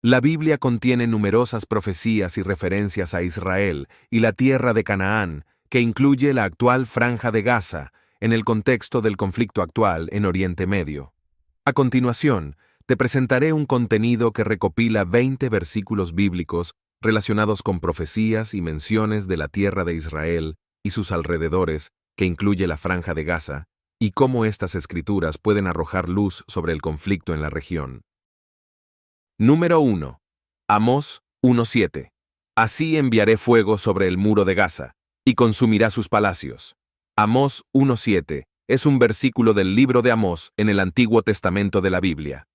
La Biblia contiene numerosas profecías y referencias a Israel y la tierra de Canaán, que incluye la actual Franja de Gaza, en el contexto del conflicto actual en Oriente Medio. A continuación, te presentaré un contenido que recopila 20 versículos bíblicos relacionados con profecías y menciones de la tierra de Israel y sus alrededores, que incluye la Franja de Gaza, y cómo estas escrituras pueden arrojar luz sobre el conflicto en la región. Número 1. Amós 1:7. Así enviaré fuego sobre el muro de Gaza, y consumirá sus palacios. Amós 1:7 es un versículo del libro de Amós en el Antiguo Testamento de la Biblia.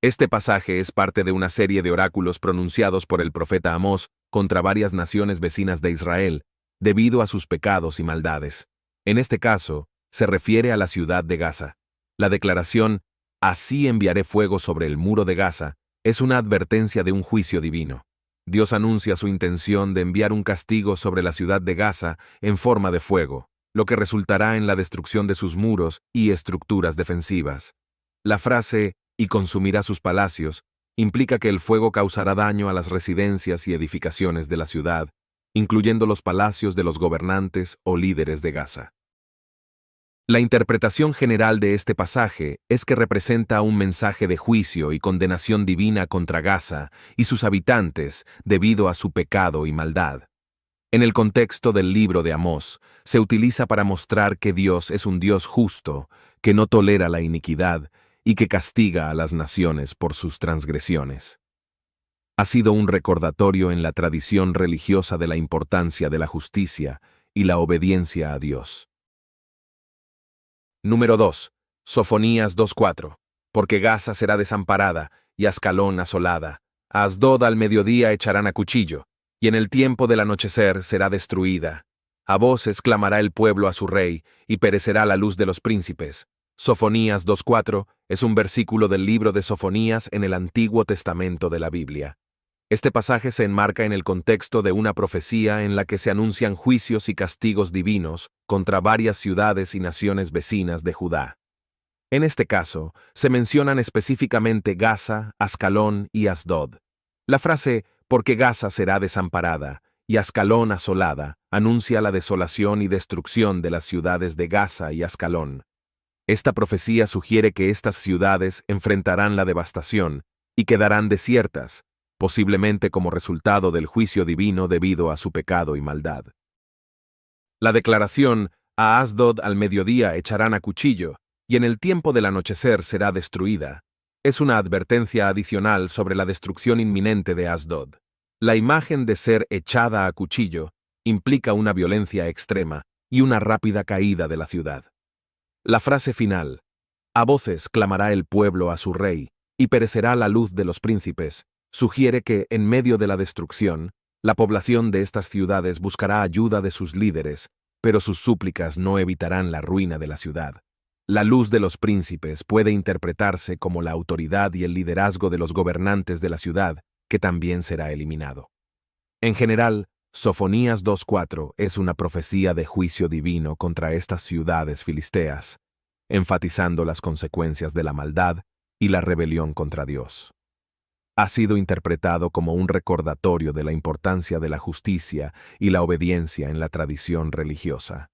Este pasaje es parte de una serie de oráculos pronunciados por el profeta Amós contra varias naciones vecinas de Israel, debido a sus pecados y maldades. En este caso, se refiere a la ciudad de Gaza. La declaración, así enviaré fuego sobre el muro de Gaza, es una advertencia de un juicio divino. Dios anuncia su intención de enviar un castigo sobre la ciudad de Gaza en forma de fuego, lo que resultará en la destrucción de sus muros y estructuras defensivas. La frase, y consumirá sus palacios, implica que el fuego causará daño a las residencias y edificaciones de la ciudad, incluyendo los palacios de los gobernantes o líderes de Gaza. La interpretación general de este pasaje es que representa un mensaje de juicio y condenación divina contra Gaza y sus habitantes debido a su pecado y maldad. En el contexto del libro de Amós, se utiliza para mostrar que Dios es un Dios justo, que no tolera la iniquidad y que castiga a las naciones por sus transgresiones. Ha sido un recordatorio en la tradición religiosa de la importancia de la justicia y la obediencia a Dios. Número 2. Sofonías 2:4. Porque Gaza será desamparada y Ascalón asolada. A Asdod al mediodía echarán a cuchillo, y en el tiempo del anochecer será destruida. A voces clamará el pueblo a su rey, y perecerá la luz de los príncipes. Sofonías 2:4 es un versículo del libro de Sofonías en el Antiguo Testamento de la Biblia. Este pasaje se enmarca en el contexto de una profecía en la que se anuncian juicios y castigos divinos contra varias ciudades y naciones vecinas de Judá. En este caso, se mencionan específicamente Gaza, Ascalón y Asdod. La frase, porque Gaza será desamparada y Ascalón asolada, anuncia la desolación y destrucción de las ciudades de Gaza y Ascalón. Esta profecía sugiere que estas ciudades enfrentarán la devastación y quedarán desiertas, posiblemente como resultado del juicio divino debido a su pecado y maldad. La declaración, a Asdod al mediodía echarán a cuchillo, y en el tiempo del anochecer será destruida, es una advertencia adicional sobre la destrucción inminente de Asdod. La imagen de ser echada a cuchillo implica una violencia extrema y una rápida caída de la ciudad. La frase final, a voces clamará el pueblo a su rey, y perecerá la luz de los príncipes, sugiere que, en medio de la destrucción, la población de estas ciudades buscará ayuda de sus líderes, pero sus súplicas no evitarán la ruina de la ciudad. La luz de los príncipes puede interpretarse como la autoridad y el liderazgo de los gobernantes de la ciudad, que también será eliminado. En general, Sofonías 2:4 es una profecía de juicio divino contra estas ciudades filisteas, enfatizando las consecuencias de la maldad y la rebelión contra Dios. Ha sido interpretado como un recordatorio de la importancia de la justicia y la obediencia en la tradición religiosa.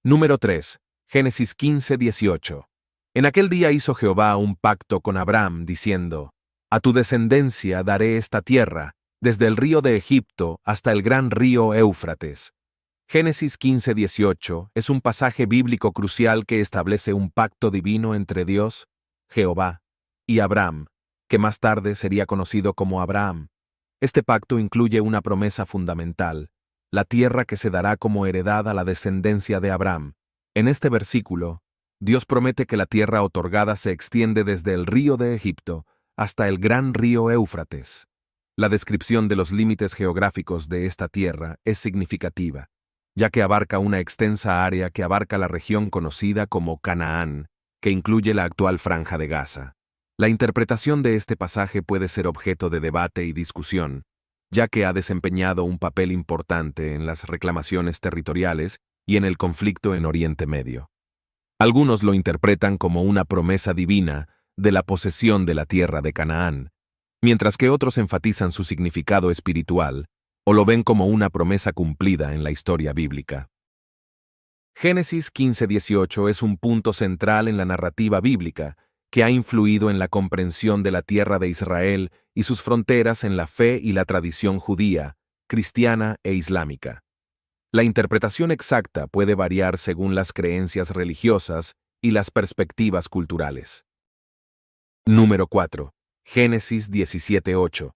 Número 3. Génesis 15:18. En aquel día hizo Jehová un pacto con Abraham, diciendo: A tu descendencia daré esta tierra, desde el río de Egipto hasta el gran río Éufrates. Génesis 15:18 es un pasaje bíblico crucial que establece un pacto divino entre Dios, Jehová, y Abraham, que más tarde sería conocido como Abraham. Este pacto incluye una promesa fundamental, la tierra que se dará como heredad a la descendencia de Abraham. En este versículo, Dios promete que la tierra otorgada se extiende desde el río de Egipto hasta el gran río Éufrates. La descripción de los límites geográficos de esta tierra es significativa, ya que abarca una extensa área que abarca la región conocida como Canaán, que incluye la actual Franja de Gaza. La interpretación de este pasaje puede ser objeto de debate y discusión, ya que ha desempeñado un papel importante en las reclamaciones territoriales y en el conflicto en Oriente Medio. Algunos lo interpretan como una promesa divina de la posesión de la tierra de Canaán, mientras que otros enfatizan su significado espiritual o lo ven como una promesa cumplida en la historia bíblica. Génesis 15:18 es un punto central en la narrativa bíblica que ha influido en la comprensión de la tierra de Israel y sus fronteras en la fe y la tradición judía, cristiana e islámica. La interpretación exacta puede variar según las creencias religiosas y las perspectivas culturales. Número 4. Génesis 17:8.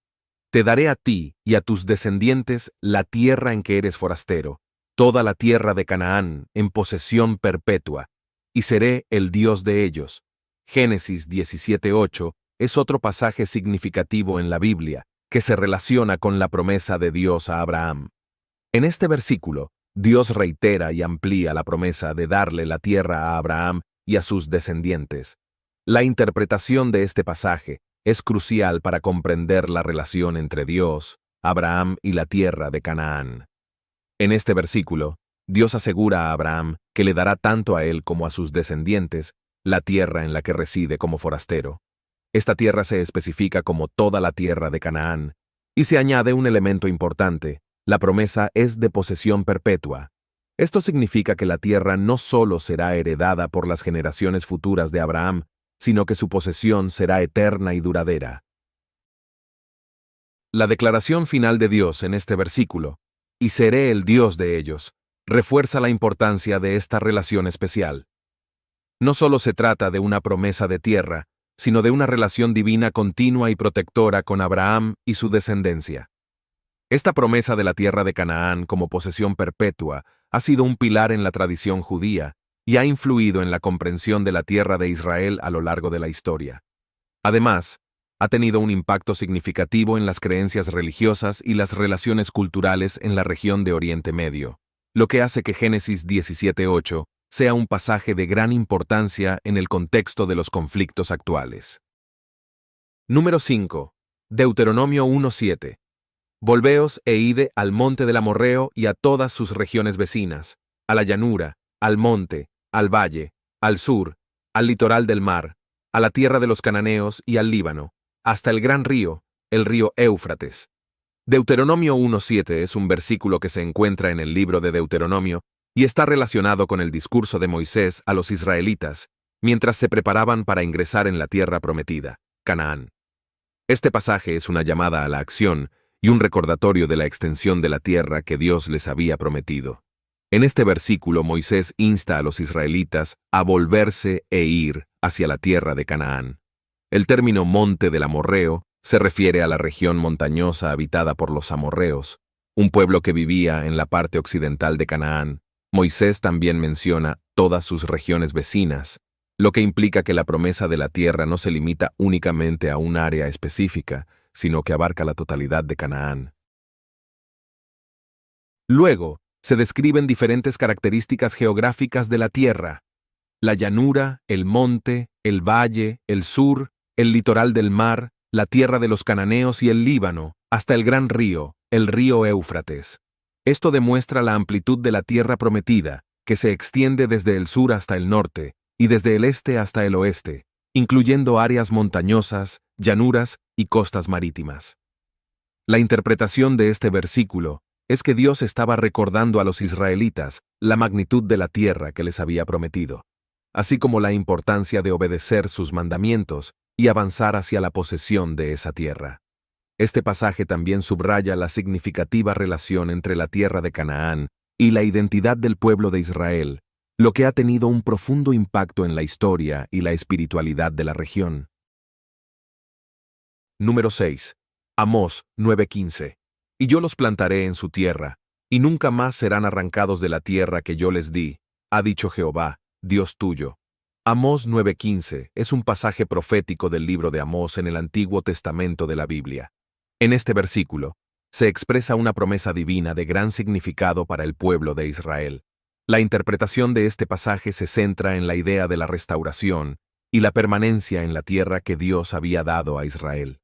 Te daré a ti y a tus descendientes la tierra en que eres forastero, toda la tierra de Canaán, en posesión perpetua, y seré el Dios de ellos. Génesis 17:8 es otro pasaje significativo en la Biblia que se relaciona con la promesa de Dios a Abraham. En este versículo, Dios reitera y amplía la promesa de darle la tierra a Abraham y a sus descendientes. La interpretación de este pasaje es crucial para comprender la relación entre Dios, Abraham y la tierra de Canaán. En este versículo, Dios asegura a Abraham que le dará tanto a él como a sus descendientes la tierra en la que reside como forastero. Esta tierra se especifica como toda la tierra de Canaán, y se añade un elemento importante: la promesa es de posesión perpetua. Esto significa que la tierra no solo será heredada por las generaciones futuras de Abraham, sino que su posesión será eterna y duradera. La declaración final de Dios en este versículo, y seré el Dios de ellos, refuerza la importancia de esta relación especial. No solo se trata de una promesa de tierra, sino de una relación divina continua y protectora con Abraham y su descendencia. Esta promesa de la tierra de Canaán como posesión perpetua ha sido un pilar en la tradición judía y ha influido en la comprensión de la tierra de Israel a lo largo de la historia. Además, ha tenido un impacto significativo en las creencias religiosas y las relaciones culturales en la región de Oriente Medio, lo que hace que Génesis 17:8 sea un pasaje de gran importancia en el contexto de los conflictos actuales. Número 5. Deuteronomio 1:7. Volveos e ide al monte del Amorreo y a todas sus regiones vecinas, a la llanura, al monte, al valle, al sur, al litoral del mar, a la tierra de los cananeos y al Líbano, hasta el gran río, el río Éufrates. Deuteronomio 1:7 es un versículo que se encuentra en el libro de Deuteronomio y está relacionado con el discurso de Moisés a los israelitas mientras se preparaban para ingresar en la tierra prometida, Canaán. Este pasaje es una llamada a la acción y un recordatorio de la extensión de la tierra que Dios les había prometido. En este versículo, Moisés insta a los israelitas a volverse e ir hacia la tierra de Canaán. El término monte del Amorreo se refiere a la región montañosa habitada por los amorreos, un pueblo que vivía en la parte occidental de Canaán. Moisés también menciona todas sus regiones vecinas, lo que implica que la promesa de la tierra no se limita únicamente a un área específica, sino que abarca la totalidad de Canaán. Luego, se describen diferentes características geográficas de la tierra: la llanura, el monte, el valle, el sur, el litoral del mar, la tierra de los cananeos y el Líbano, hasta el gran río, el río Éufrates. Esto demuestra la amplitud de la tierra prometida, que se extiende desde el sur hasta el norte, y desde el este hasta el oeste, incluyendo áreas montañosas, llanuras y costas marítimas. La interpretación de este versículo es que Dios estaba recordando a los israelitas la magnitud de la tierra que les había prometido, así como la importancia de obedecer sus mandamientos y avanzar hacia la posesión de esa tierra. Este pasaje también subraya la significativa relación entre la tierra de Canaán y la identidad del pueblo de Israel, lo que ha tenido un profundo impacto en la historia y la espiritualidad de la región. Número 6. Amós 9:15. Y yo los plantaré en su tierra, y nunca más serán arrancados de la tierra que yo les di, ha dicho Jehová, Dios tuyo. Amós 9:15 es un pasaje profético del libro de Amós en el Antiguo Testamento de la Biblia. En este versículo, se expresa una promesa divina de gran significado para el pueblo de Israel. La interpretación de este pasaje se centra en la idea de la restauración y la permanencia en la tierra que Dios había dado a Israel.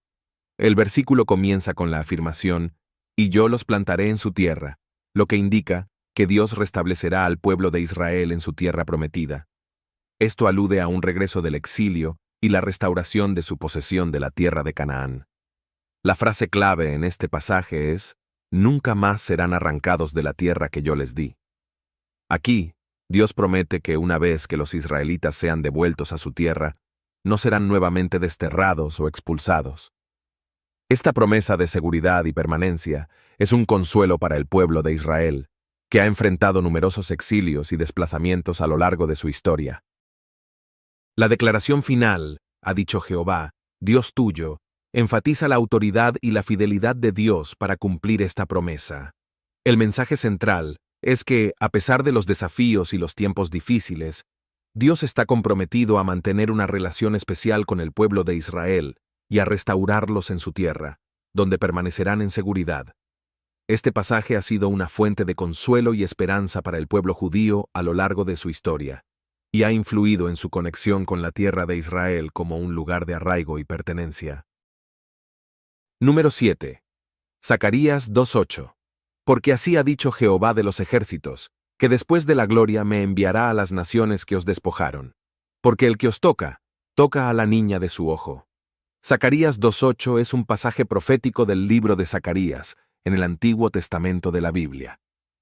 El versículo comienza con la afirmación, y yo los plantaré en su tierra, lo que indica que Dios restablecerá al pueblo de Israel en su tierra prometida. Esto alude a un regreso del exilio y la restauración de su posesión de la tierra de Canaán. La frase clave en este pasaje es: nunca más serán arrancados de la tierra que yo les di. Aquí, Dios promete que una vez que los israelitas sean devueltos a su tierra, no serán nuevamente desterrados o expulsados. Esta promesa de seguridad y permanencia es un consuelo para el pueblo de Israel, que ha enfrentado numerosos exilios y desplazamientos a lo largo de su historia. La declaración final, ha dicho Jehová, Dios tuyo, enfatiza la autoridad y la fidelidad de Dios para cumplir esta promesa. El mensaje central es que, a pesar de los desafíos y los tiempos difíciles, Dios está comprometido a mantener una relación especial con el pueblo de Israel y a restaurarlos en su tierra, donde permanecerán en seguridad. Este pasaje ha sido una fuente de consuelo y esperanza para el pueblo judío a lo largo de su historia, y ha influido en su conexión con la tierra de Israel como un lugar de arraigo y pertenencia. Número 7. Zacarías 2:8. Porque así ha dicho Jehová de los ejércitos, que después de la gloria me enviará a las naciones que os despojaron. Porque el que os toca, toca a la niña de su ojo. Zacarías 2:8 es un pasaje profético del libro de Zacarías, en el Antiguo Testamento de la Biblia.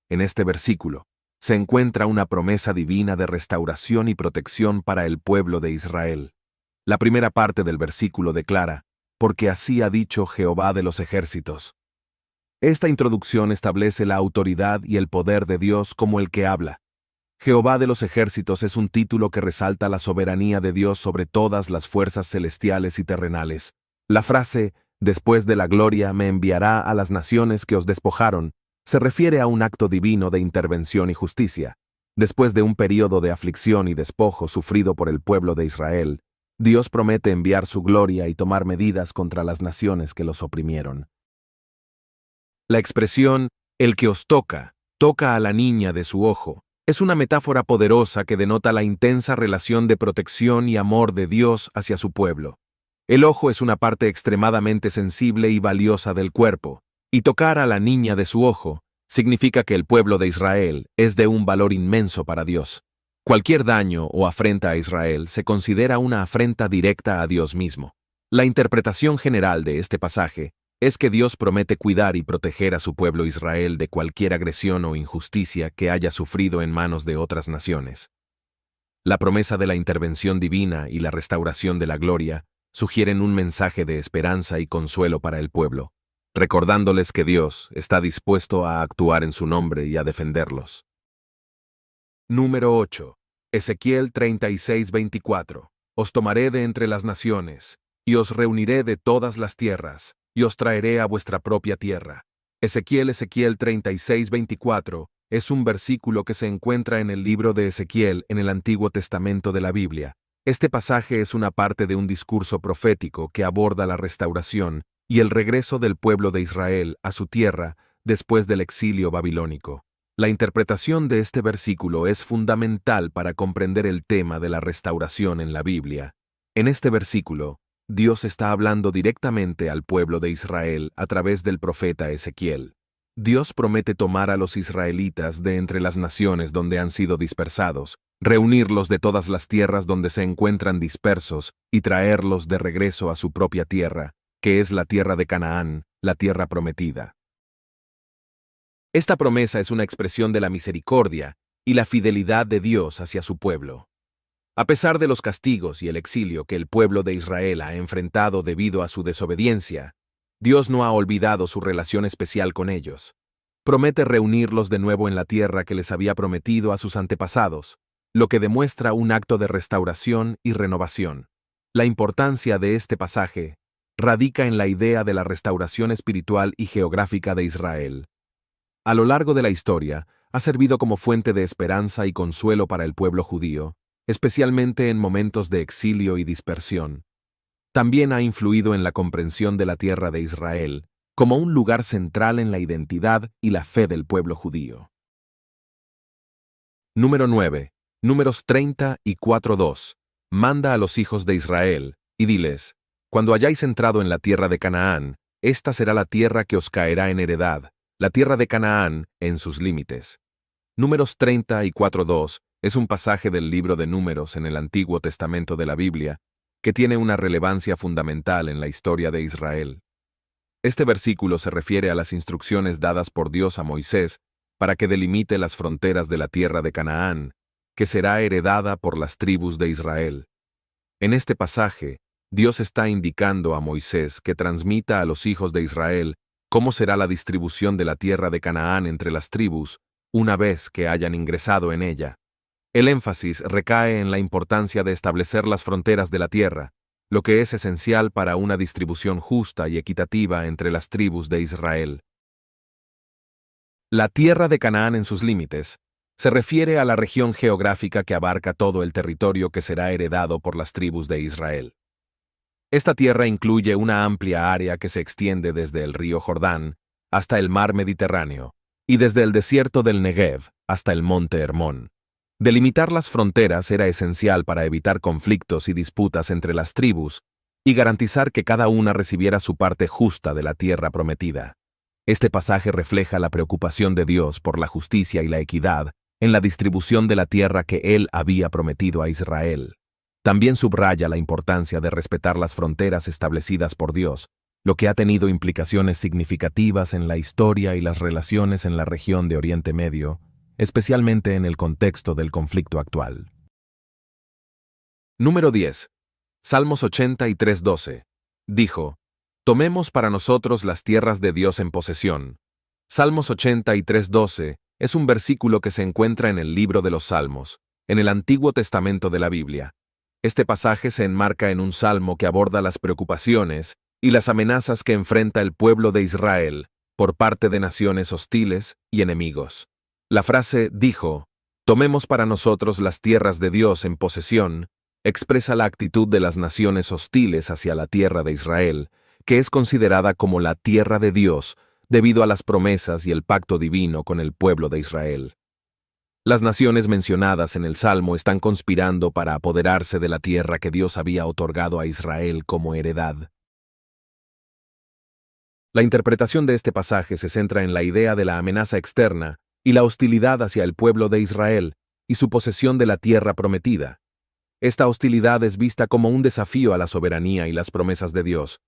En este versículo, se encuentra una promesa divina de restauración y protección para el pueblo de Israel. La primera parte del versículo declara: porque así ha dicho Jehová de los ejércitos. Esta introducción establece la autoridad y el poder de Dios como el que habla. Jehová de los ejércitos es un título que resalta la soberanía de Dios sobre todas las fuerzas celestiales y terrenales. La frase, después de la gloria me enviará a las naciones que os despojaron, se refiere a un acto divino de intervención y justicia. Después de un período de aflicción y despojo sufrido por el pueblo de Israel, Dios promete enviar su gloria y tomar medidas contra las naciones que los oprimieron. La expresión, el que os toca, toca a la niña de su ojo, es una metáfora poderosa que denota la intensa relación de protección y amor de Dios hacia su pueblo. El ojo es una parte extremadamente sensible y valiosa del cuerpo, y tocar a la niña de su ojo significa que el pueblo de Israel es de un valor inmenso para Dios. Cualquier daño o afrenta a Israel se considera una afrenta directa a Dios mismo. La interpretación general de este pasaje es que Dios promete cuidar y proteger a su pueblo Israel de cualquier agresión o injusticia que haya sufrido en manos de otras naciones. La promesa de la intervención divina y la restauración de la gloria sugieren un mensaje de esperanza y consuelo para el pueblo, recordándoles que Dios está dispuesto a actuar en su nombre y a defenderlos. Número 8. Ezequiel 36:24. Os tomaré de entre las naciones, y os reuniré de todas las tierras, y os traeré a vuestra propia tierra. Ezequiel 36:24 es un versículo que se encuentra en el libro de Ezequiel en el Antiguo Testamento de la Biblia. Este pasaje es una parte de un discurso profético que aborda la restauración y el regreso del pueblo de Israel a su tierra después del exilio babilónico. La interpretación de este versículo es fundamental para comprender el tema de la restauración en la Biblia. En este versículo, Dios está hablando directamente al pueblo de Israel a través del profeta Ezequiel. Dios promete tomar a los israelitas de entre las naciones donde han sido dispersados, reunirlos de todas las tierras donde se encuentran dispersos y traerlos de regreso a su propia tierra, que es la tierra de Canaán, la tierra prometida. Esta promesa es una expresión de la misericordia y la fidelidad de Dios hacia su pueblo. A pesar de los castigos y el exilio que el pueblo de Israel ha enfrentado debido a su desobediencia, Dios no ha olvidado su relación especial con ellos. Promete reunirlos de nuevo en la tierra que les había prometido a sus antepasados, lo que demuestra un acto de restauración y renovación. La importancia de este pasaje radica en la idea de la restauración espiritual y geográfica de Israel. A lo largo de la historia, ha servido como fuente de esperanza y consuelo para el pueblo judío, especialmente en momentos de exilio y dispersión. También ha influido en la comprensión de la tierra de Israel, como un lugar central en la identidad y la fe del pueblo judío. Número 9. Números 30 y 4:2. Manda a los hijos de Israel, y diles: cuando hayáis entrado en la tierra de Canaán, esta será la tierra que os caerá en heredad, la tierra de Canaán en sus límites. Números 30 y 4:2 es un pasaje del libro de Números en el Antiguo Testamento de la Biblia que tiene una relevancia fundamental en la historia de Israel. Este versículo se refiere a las instrucciones dadas por Dios a Moisés para que delimite las fronteras de la tierra de Canaán, que será heredada por las tribus de Israel. En este pasaje, Dios está indicando a Moisés que transmita a los hijos de Israel cómo será la distribución de la tierra de Canaán entre las tribus una vez que hayan ingresado en ella. El énfasis recae en la importancia de establecer las fronteras de la tierra, lo que es esencial para una distribución justa y equitativa entre las tribus de Israel. La tierra de Canaán en sus límites se refiere a la región geográfica que abarca todo el territorio que será heredado por las tribus de Israel. Esta tierra incluye una amplia área que se extiende desde el río Jordán hasta el mar Mediterráneo y desde el desierto del Negev hasta el monte Hermón. Delimitar las fronteras era esencial para evitar conflictos y disputas entre las tribus y garantizar que cada una recibiera su parte justa de la tierra prometida. Este pasaje refleja la preocupación de Dios por la justicia y la equidad en la distribución de la tierra que Él había prometido a Israel. También subraya la importancia de respetar las fronteras establecidas por Dios, lo que ha tenido implicaciones significativas en la historia y las relaciones en la región de Oriente Medio, especialmente en el contexto del conflicto actual. Número 10. Salmos 83:12. Dijo: Tomemos para nosotros las tierras de Dios en posesión. Salmos 83:12 es un versículo que se encuentra en el libro de los Salmos, en el Antiguo Testamento de la Biblia. Este pasaje se enmarca en un salmo que aborda las preocupaciones y las amenazas que enfrenta el pueblo de Israel por parte de naciones hostiles y enemigos. La frase dijo: Tomemos para nosotros las tierras de Dios en posesión, expresa la actitud de las naciones hostiles hacia la tierra de Israel, que es considerada como la tierra de Dios debido a las promesas y el pacto divino con el pueblo de Israel. Las naciones mencionadas en el Salmo están conspirando para apoderarse de la tierra que Dios había otorgado a Israel como heredad. La interpretación de este pasaje se centra en la idea de la amenaza externa y la hostilidad hacia el pueblo de Israel y su posesión de la tierra prometida. Esta hostilidad es vista como un desafío a la soberanía y las promesas de Dios.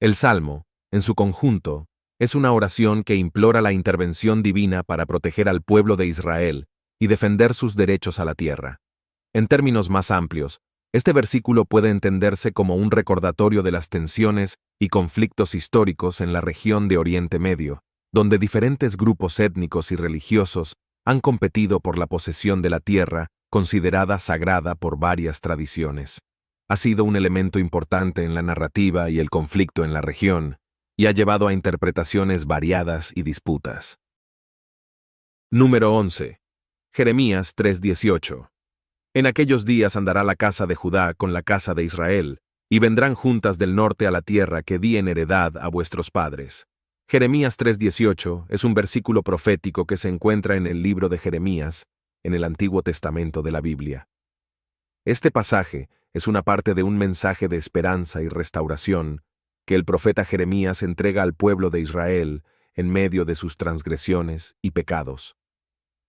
El Salmo, en su conjunto, es una oración que implora la intervención divina para proteger al pueblo de Israel y defender sus derechos a la tierra. En términos más amplios, este versículo puede entenderse como un recordatorio de las tensiones y conflictos históricos en la región de Oriente Medio, donde diferentes grupos étnicos y religiosos han competido por la posesión de la tierra, considerada sagrada por varias tradiciones. Ha sido un elemento importante en la narrativa y el conflicto en la región, y ha llevado a interpretaciones variadas y disputas. Número 11. Jeremías 3:18. En aquellos días andará la casa de Judá con la casa de Israel, y vendrán juntas del norte a la tierra que di en heredad a vuestros padres. Jeremías 3:18 es un versículo profético que se encuentra en el libro de Jeremías, en el Antiguo Testamento de la Biblia. Este pasaje es una parte de un mensaje de esperanza y restauración que el profeta Jeremías entrega al pueblo de Israel en medio de sus transgresiones y pecados.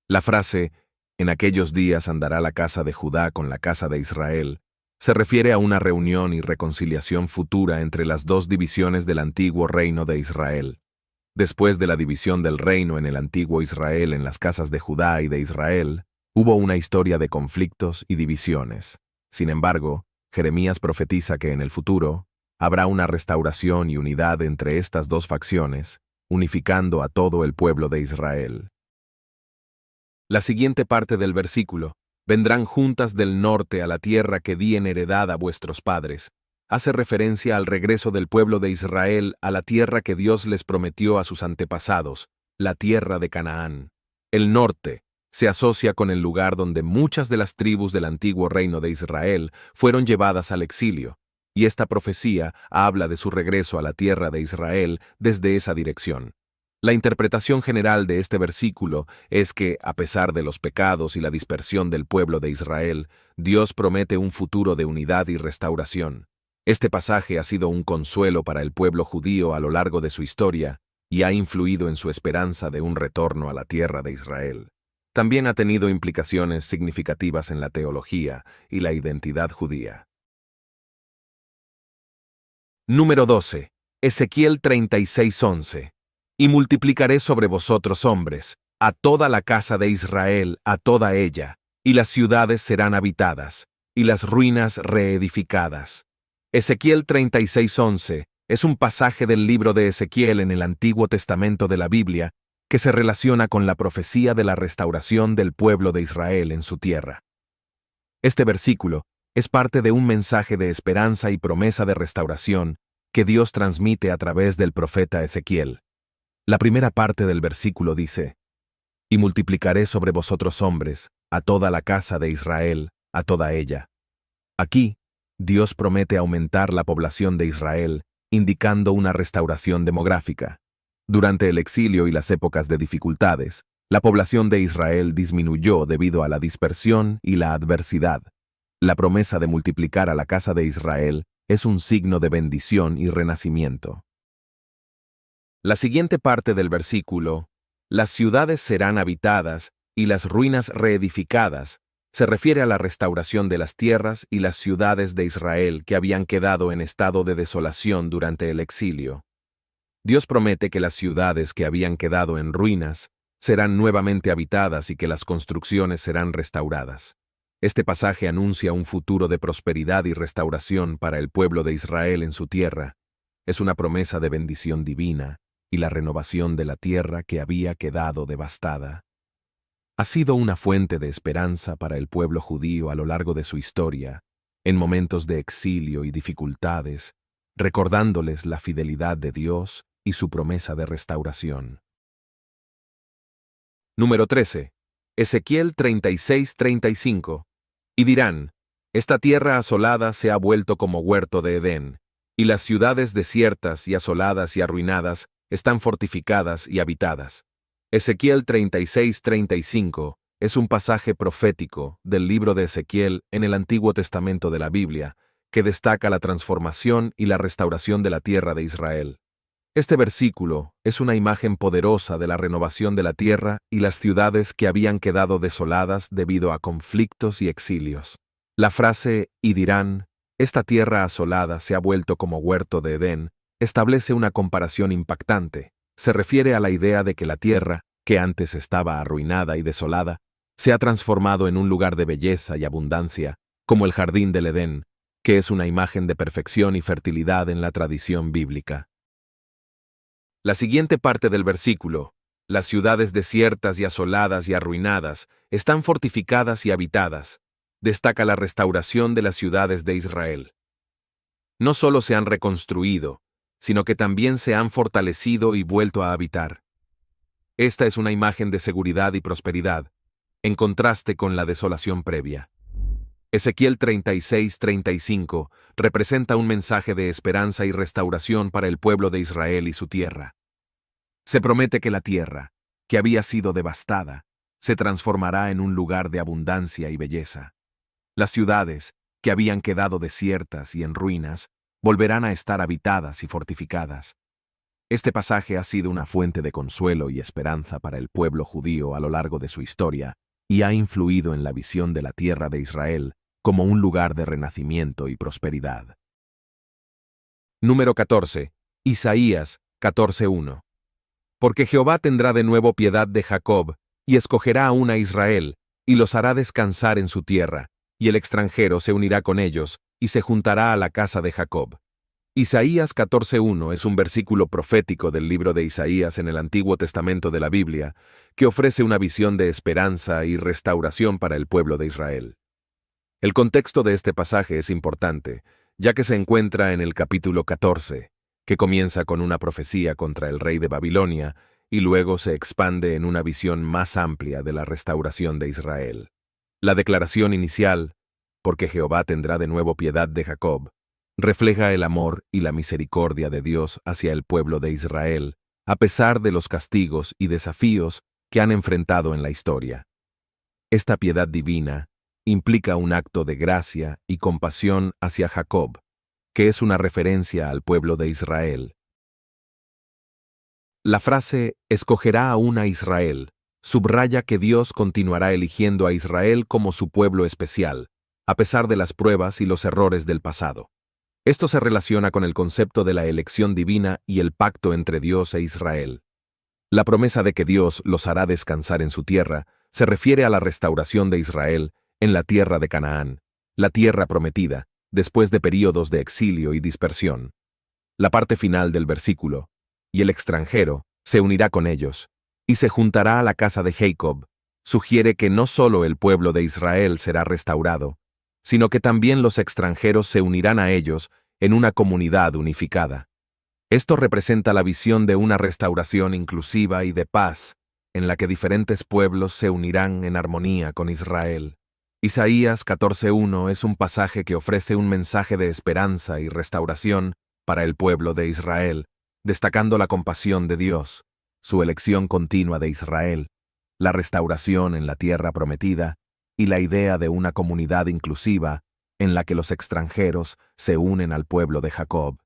La frase, en aquellos días andará la casa de Judá con la casa de Israel, se refiere a una reunión y reconciliación futura entre las dos divisiones del antiguo reino de Israel. Después de la división del reino en el antiguo Israel en las casas de Judá y de Israel, hubo una historia de conflictos y divisiones. Sin embargo, Jeremías profetiza que en el futuro habrá una restauración y unidad entre estas dos facciones, unificando a todo el pueblo de Israel. La siguiente parte del versículo, vendrán juntas del norte a la tierra que di en heredad a vuestros padres, hace referencia al regreso del pueblo de Israel a la tierra que Dios les prometió a sus antepasados, la tierra de Canaán. El norte se asocia con el lugar donde muchas de las tribus del antiguo reino de Israel fueron llevadas al exilio, y esta profecía habla de su regreso a la tierra de Israel desde esa dirección. La interpretación general de este versículo es que, a pesar de los pecados y la dispersión del pueblo de Israel, Dios promete un futuro de unidad y restauración. Este pasaje ha sido un consuelo para el pueblo judío a lo largo de su historia y ha influido en su esperanza de un retorno a la tierra de Israel. También ha tenido implicaciones significativas en la teología y la identidad judía. Número 12. Ezequiel 36:11. Y multiplicaré sobre vosotros hombres, a toda la casa de Israel, a toda ella, y las ciudades serán habitadas, y las ruinas reedificadas. Ezequiel 36:11 es un pasaje del libro de Ezequiel en el Antiguo Testamento de la Biblia que se relaciona con la profecía de la restauración del pueblo de Israel en su tierra. Este versículo es parte de un mensaje de esperanza y promesa de restauración que Dios transmite a través del profeta Ezequiel. La primera parte del versículo dice: y multiplicaré sobre vosotros hombres, a toda la casa de Israel, a toda ella. Aquí, Dios promete aumentar la población de Israel, indicando una restauración demográfica. Durante el exilio y las épocas de dificultades, la población de Israel disminuyó debido a la dispersión y la adversidad. La promesa de multiplicar a la casa de Israel es un signo de bendición y renacimiento. La siguiente parte del versículo, las ciudades serán habitadas y las ruinas reedificadas, se refiere a la restauración de las tierras y las ciudades de Israel que habían quedado en estado de desolación durante el exilio. Dios promete que las ciudades que habían quedado en ruinas serán nuevamente habitadas y que las construcciones serán restauradas. Este pasaje anuncia un futuro de prosperidad y restauración para el pueblo de Israel en su tierra. Es una promesa de bendición divina y la renovación de la tierra que había quedado devastada. Ha sido una fuente de esperanza para el pueblo judío a lo largo de su historia, en momentos de exilio y dificultades, recordándoles la fidelidad de Dios y su promesa de restauración. Número 13. Ezequiel 36:35. Y dirán: esta tierra asolada se ha vuelto como huerto de Edén, y las ciudades desiertas y asoladas y arruinadas están fortificadas y habitadas. Ezequiel 36:35 es un pasaje profético del libro de Ezequiel en el Antiguo Testamento de la Biblia, que destaca la transformación y la restauración de la tierra de Israel. Este versículo es una imagen poderosa de la renovación de la tierra y las ciudades que habían quedado desoladas debido a conflictos y exilios. La frase «y dirán, esta tierra asolada se ha vuelto como huerto de Edén» establece una comparación impactante. Se refiere a la idea de que la tierra, que antes estaba arruinada y desolada, se ha transformado en un lugar de belleza y abundancia, como el jardín del Edén, que es una imagen de perfección y fertilidad en la tradición bíblica. La siguiente parte del versículo, las ciudades desiertas y asoladas y arruinadas están fortificadas y habitadas, destaca la restauración de las ciudades de Israel. No solo se han reconstruido, sino que también se han fortalecido y vuelto a habitar. Esta es una imagen de seguridad y prosperidad, en contraste con la desolación previa. Ezequiel 36:35 representa un mensaje de esperanza y restauración para el pueblo de Israel y su tierra. Se promete que la tierra, que había sido devastada, se transformará en un lugar de abundancia y belleza. Las ciudades, que habían quedado desiertas y en ruinas, volverán a estar habitadas y fortificadas. Este pasaje ha sido una fuente de consuelo y esperanza para el pueblo judío a lo largo de su historia y ha influido en la visión de la tierra de Israel como un lugar de renacimiento y prosperidad. Número 14. Isaías 14:1. Porque Jehová tendrá de nuevo piedad de Jacob, y escogerá aún a Israel, y los hará descansar en su tierra, y el extranjero se unirá con ellos, y se juntará a la casa de Jacob. Isaías 14:1 es un versículo profético del libro de Isaías en el Antiguo Testamento de la Biblia, que ofrece una visión de esperanza y restauración para el pueblo de Israel. El contexto de este pasaje es importante, ya que se encuentra en el capítulo 14, que comienza con una profecía contra el rey de Babilonia y luego se expande en una visión más amplia de la restauración de Israel. La declaración inicial, porque Jehová tendrá de nuevo piedad de Jacob, refleja el amor y la misericordia de Dios hacia el pueblo de Israel, a pesar de los castigos y desafíos que han enfrentado en la historia. Esta piedad divina implica un acto de gracia y compasión hacia Jacob, que es una referencia al pueblo de Israel. La frase «escogerá aún a Israel» subraya que Dios continuará eligiendo a Israel como su pueblo especial, a pesar de las pruebas y los errores del pasado. Esto se relaciona con el concepto de la elección divina y el pacto entre Dios e Israel. La promesa de que Dios los hará descansar en su tierra se refiere a la restauración de Israel en la tierra de Canaán, la tierra prometida, después de períodos de exilio y dispersión. La parte final del versículo, y el extranjero se unirá con ellos, y se juntará a la casa de Jacob, sugiere que no solo el pueblo de Israel será restaurado, sino que también los extranjeros se unirán a ellos en una comunidad unificada. Esto representa la visión de una restauración inclusiva y de paz, en la que diferentes pueblos se unirán en armonía con Israel. Isaías 14:1 es un pasaje que ofrece un mensaje de esperanza y restauración para el pueblo de Israel, destacando la compasión de Dios, su elección continua de Israel, la restauración en la tierra prometida y la idea de una comunidad inclusiva en la que los extranjeros se unen al pueblo de Jacob.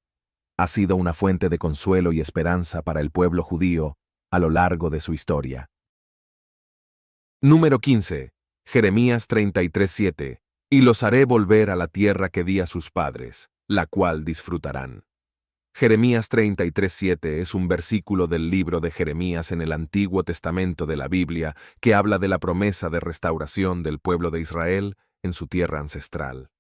Ha sido una fuente de consuelo y esperanza para el pueblo judío a lo largo de su historia. Número 15. Jeremías 33:7. Y los haré volver a la tierra que di a sus padres, la cual disfrutarán. Jeremías 33:7 es un versículo del libro de Jeremías en el Antiguo Testamento de la Biblia que habla de la promesa de restauración del pueblo de Israel en su tierra ancestral.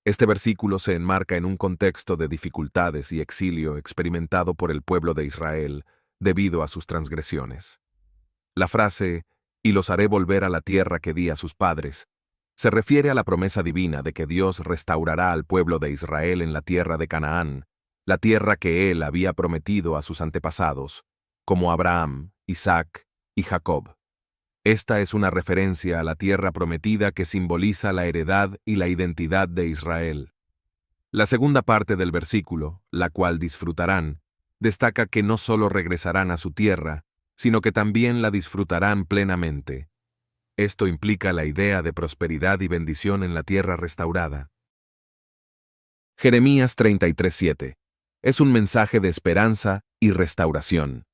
Este versículo se enmarca en un contexto de dificultades y exilio experimentado por el pueblo de Israel debido a sus transgresiones. La frase, y los haré volver a la tierra que di a sus padres, se refiere a la promesa divina de que Dios restaurará al pueblo de Israel en la tierra de Canaán, la tierra que Él había prometido a sus antepasados, como Abraham, Isaac y Jacob. Esta es una referencia a la tierra prometida que simboliza la heredad y la identidad de Israel. La segunda parte del versículo, la cual disfrutarán, destaca que no solo regresarán a su tierra, sino que también la disfrutarán plenamente. Esto implica la idea de prosperidad y bendición en la tierra restaurada. Jeremías 33:7 es un mensaje de esperanza y restauración.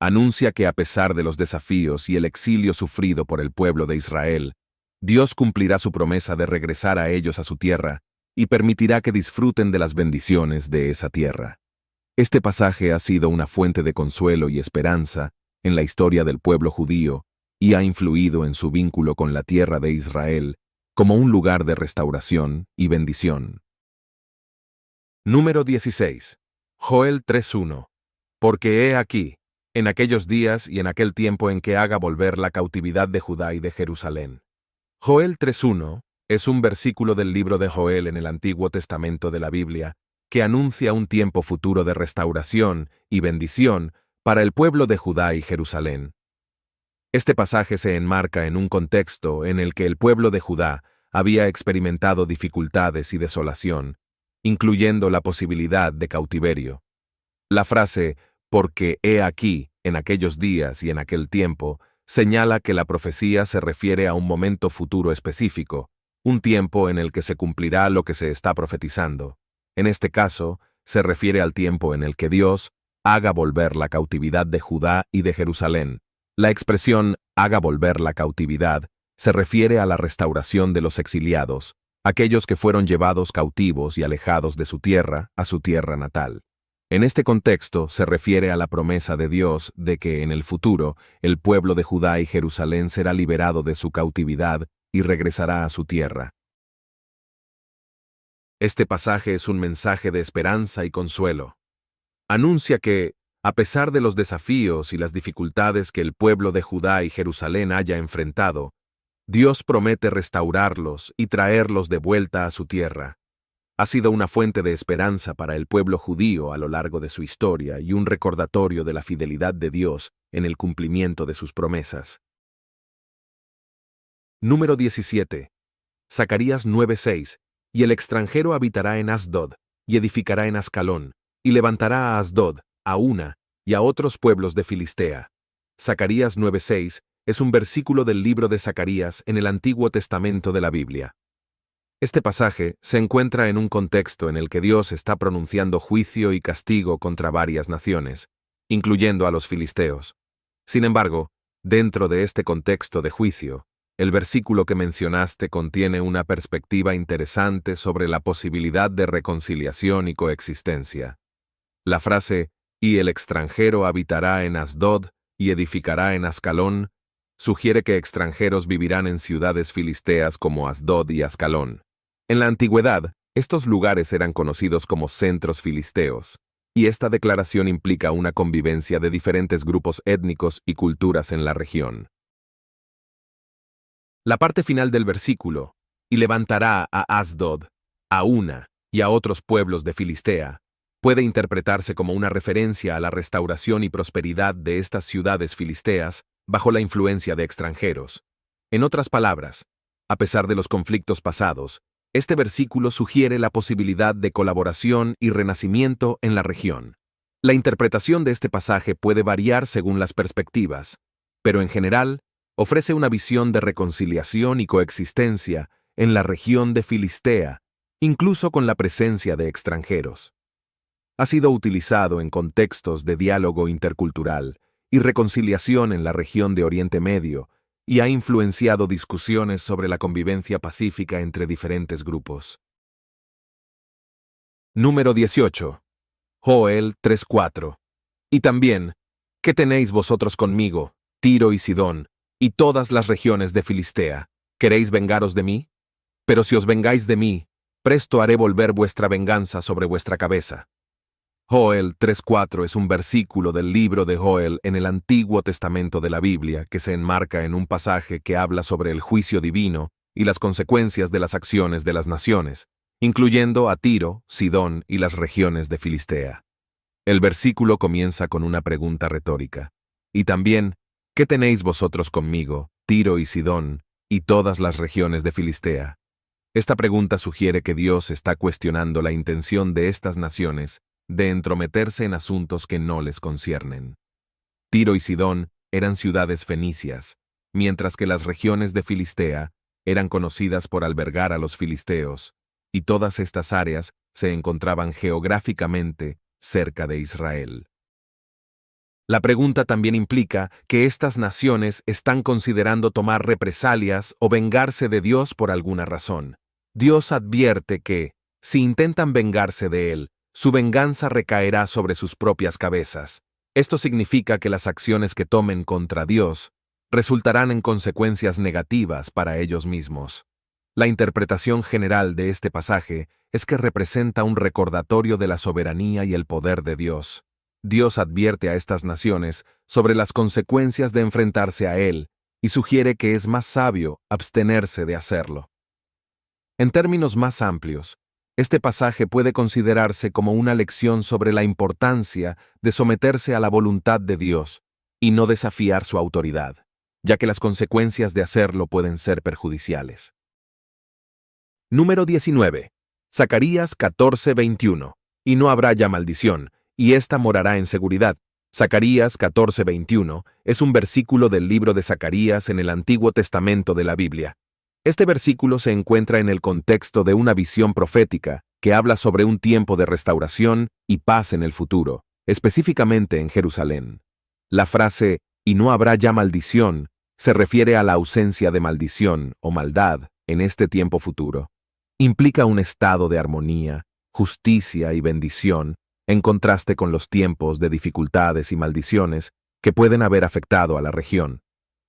Anuncia que a pesar de los desafíos y el exilio sufrido por el pueblo de Israel, Dios cumplirá su promesa de regresar a ellos a su tierra y permitirá que disfruten de las bendiciones de esa tierra. Este pasaje ha sido una fuente de consuelo y esperanza en la historia del pueblo judío y ha influido en su vínculo con la tierra de Israel como un lugar de restauración y bendición. Número 16. Joel 3:1. Porque he aquí, en aquellos días y en aquel tiempo en que haga volver la cautividad de Judá y de Jerusalén. Joel 3:1 es un versículo del libro de Joel en el Antiguo Testamento de la Biblia que anuncia un tiempo futuro de restauración y bendición para el pueblo de Judá y Jerusalén. Este pasaje se enmarca en un contexto en el que el pueblo de Judá había experimentado dificultades y desolación, incluyendo la posibilidad de cautiverio. La frase, porque he aquí, en aquellos días y en aquel tiempo, señala que la profecía se refiere a un momento futuro específico, un tiempo en el que se cumplirá lo que se está profetizando. En este caso, se refiere al tiempo en el que Dios haga volver la cautividad de Judá y de Jerusalén. La expresión haga volver la cautividad se refiere a la restauración de los exiliados, aquellos que fueron llevados cautivos y alejados de su tierra a su tierra natal. En este contexto se refiere a la promesa de Dios de que en el futuro el pueblo de Judá y Jerusalén será liberado de su cautividad y regresará a su tierra. Este pasaje es un mensaje de esperanza y consuelo. Anuncia que, a pesar de los desafíos y las dificultades que el pueblo de Judá y Jerusalén haya enfrentado, Dios promete restaurarlos y traerlos de vuelta a su tierra. Ha sido una fuente de esperanza para el pueblo judío a lo largo de su historia y un recordatorio de la fidelidad de Dios en el cumplimiento de sus promesas. Número 17. Zacarías 9:6. Y el extranjero habitará en Asdod, y edificará en Ascalón, y levantará a Asdod, a Una, y a otros pueblos de Filistea. Zacarías 9:6 es un versículo del libro de Zacarías en el Antiguo Testamento de la Biblia. Este pasaje se encuentra en un contexto en el que Dios está pronunciando juicio y castigo contra varias naciones, incluyendo a los filisteos. Sin embargo, dentro de este contexto de juicio, El versículo que mencionaste contiene una perspectiva interesante sobre la posibilidad de reconciliación y coexistencia. La frase, y el extranjero habitará en Asdod y edificará en Ascalón, sugiere que extranjeros vivirán en ciudades filisteas como Asdod y Ascalón. En la antigüedad, estos lugares eran conocidos como centros filisteos, y esta declaración implica una convivencia de diferentes grupos étnicos y culturas en la región. La parte final del versículo, y levantará a Asdod, a Una y a otros pueblos de Filistea, puede interpretarse como una referencia a la restauración y prosperidad de estas ciudades filisteas bajo la influencia de extranjeros. En otras palabras, a pesar de los conflictos pasados, este versículo sugiere la posibilidad de colaboración y renacimiento en la región. La interpretación de este pasaje puede variar según las perspectivas, pero en general, ofrece una visión de reconciliación y coexistencia en la región de Filistea, incluso con la presencia de extranjeros. Ha sido utilizado en contextos de diálogo intercultural y reconciliación en la región de Oriente Medio y ha influenciado discusiones sobre la convivencia pacífica entre diferentes grupos. Número 18. Joel 3:4. Y también, ¿qué tenéis vosotros conmigo, Tiro y Sidón, y todas las regiones de Filistea? ¿Queréis vengaros de mí? Pero si os vengáis de mí, presto haré volver vuestra venganza sobre vuestra cabeza. Joel 3:4 es un versículo del libro de Joel en el Antiguo Testamento de la Biblia que se enmarca en un pasaje que habla sobre el juicio divino y las consecuencias de las acciones de las naciones, incluyendo a Tiro, Sidón y las regiones de Filistea. El versículo comienza con una pregunta retórica. Y también, ¿qué tenéis vosotros conmigo, Tiro y Sidón, y todas las regiones de Filistea? Esta pregunta sugiere que Dios está cuestionando la intención de estas naciones de entrometerse en asuntos que no les conciernen. Tiro y Sidón eran ciudades fenicias, mientras que las regiones de Filistea eran conocidas por albergar a los filisteos, y todas estas áreas se encontraban geográficamente cerca de Israel. La pregunta también implica que estas naciones están considerando tomar represalias o vengarse de Dios por alguna razón. Dios advierte que, si intentan vengarse de él, su venganza recaerá sobre sus propias cabezas. Esto significa que las acciones que tomen contra Dios resultarán en consecuencias negativas para ellos mismos. La interpretación general de este pasaje es que representa un recordatorio de la soberanía y el poder de Dios. Dios advierte a estas naciones sobre las consecuencias de enfrentarse a Él y sugiere que es más sabio abstenerse de hacerlo. En términos más amplios, este pasaje puede considerarse como una lección sobre la importancia de someterse a la voluntad de Dios y no desafiar su autoridad, ya que las consecuencias de hacerlo pueden ser perjudiciales. Número 19. Zacarías 14:21. Y no habrá ya maldición, y ésta morará en seguridad. Zacarías 14:21 es un versículo del libro de Zacarías en el Antiguo Testamento de la Biblia. Este versículo se encuentra en el contexto de una visión profética que habla sobre un tiempo de restauración y paz en el futuro, específicamente en Jerusalén. La frase, y no habrá ya maldición, se refiere a la ausencia de maldición o maldad en este tiempo futuro. Implica un estado de armonía, justicia y bendición, en contraste con los tiempos de dificultades y maldiciones que pueden haber afectado a la región.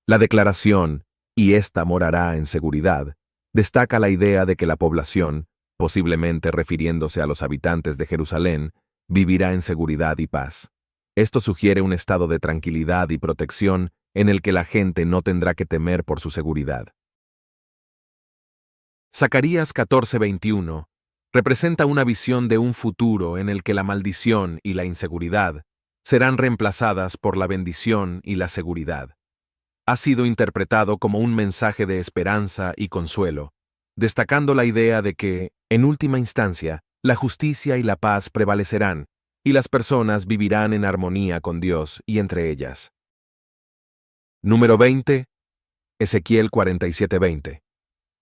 La declaración, y ésta morará en seguridad, destaca la idea de que la población, posiblemente refiriéndose a los habitantes de Jerusalén, vivirá en seguridad y paz. Esto sugiere un estado de tranquilidad y protección en el que la gente no tendrá que temer por su seguridad. Zacarías 14:21 representa una visión de un futuro en el que la maldición y la inseguridad serán reemplazadas por la bendición y la seguridad. Ha sido interpretado como un mensaje de esperanza y consuelo, destacando la idea de que, en última instancia, la justicia y la paz prevalecerán, y las personas vivirán en armonía con Dios y entre ellas. Número 20. Ezequiel 47:20.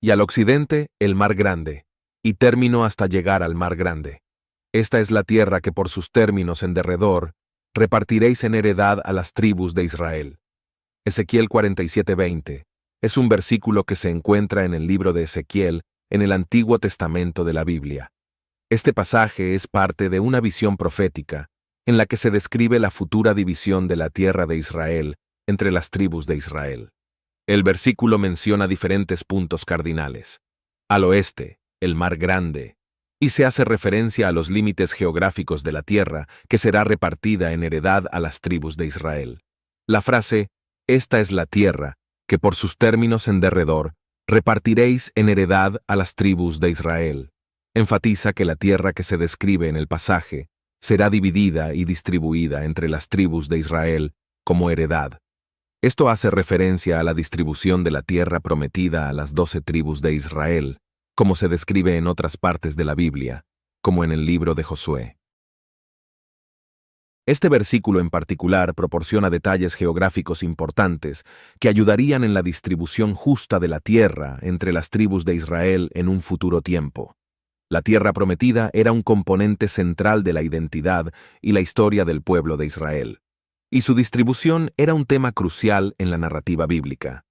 Y al occidente, el mar grande, y término hasta llegar al mar grande. Esta es la tierra que por sus términos en derredor repartiréis en heredad a las tribus de Israel. Ezequiel 47:20 Es un versículo que se encuentra en el libro de Ezequiel, en el Antiguo Testamento de la Biblia. Este pasaje es parte de una visión profética, en la que se describe la futura división de la tierra de Israel entre las tribus de Israel. El versículo menciona diferentes puntos cardinales. Al oeste, el Mar Grande, y se hace referencia a los límites geográficos de la tierra que será repartida en heredad a las tribus de Israel. La frase, esta es la tierra, que por sus términos en derredor, repartiréis en heredad a las tribus de Israel, enfatiza que la tierra que se describe en el pasaje será dividida y distribuida entre las tribus de Israel como heredad. Esto hace referencia a la distribución de la tierra prometida a las 12 tribus de Israel, como se describe en otras partes de la Biblia, como en el libro de Josué. Este versículo en particular proporciona detalles geográficos importantes que ayudarían en la distribución justa de la tierra entre las tribus de Israel en un futuro tiempo. La tierra prometida era un componente central de la identidad y la historia del pueblo de Israel, y su distribución era un tema crucial en la narrativa bíblica.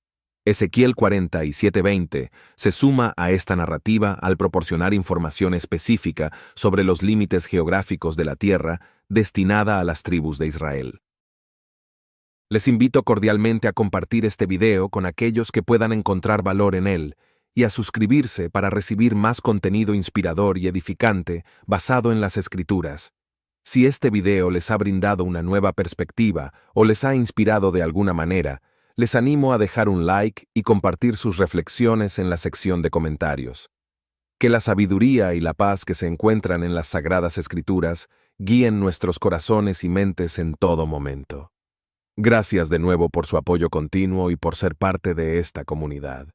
Ezequiel 47:20 se suma a esta narrativa al proporcionar información específica sobre los límites geográficos de la tierra destinada a las tribus de Israel. Les invito cordialmente a compartir este video con aquellos que puedan encontrar valor en él y a suscribirse para recibir más contenido inspirador y edificante basado en las Escrituras. Si este video les ha brindado una nueva perspectiva o les ha inspirado de alguna manera, les animo a dejar un like y compartir sus reflexiones en la sección de comentarios. Que la sabiduría y la paz que se encuentran en las Sagradas Escrituras guíen nuestros corazones y mentes en todo momento. Gracias de nuevo por su apoyo continuo y por ser parte de esta comunidad.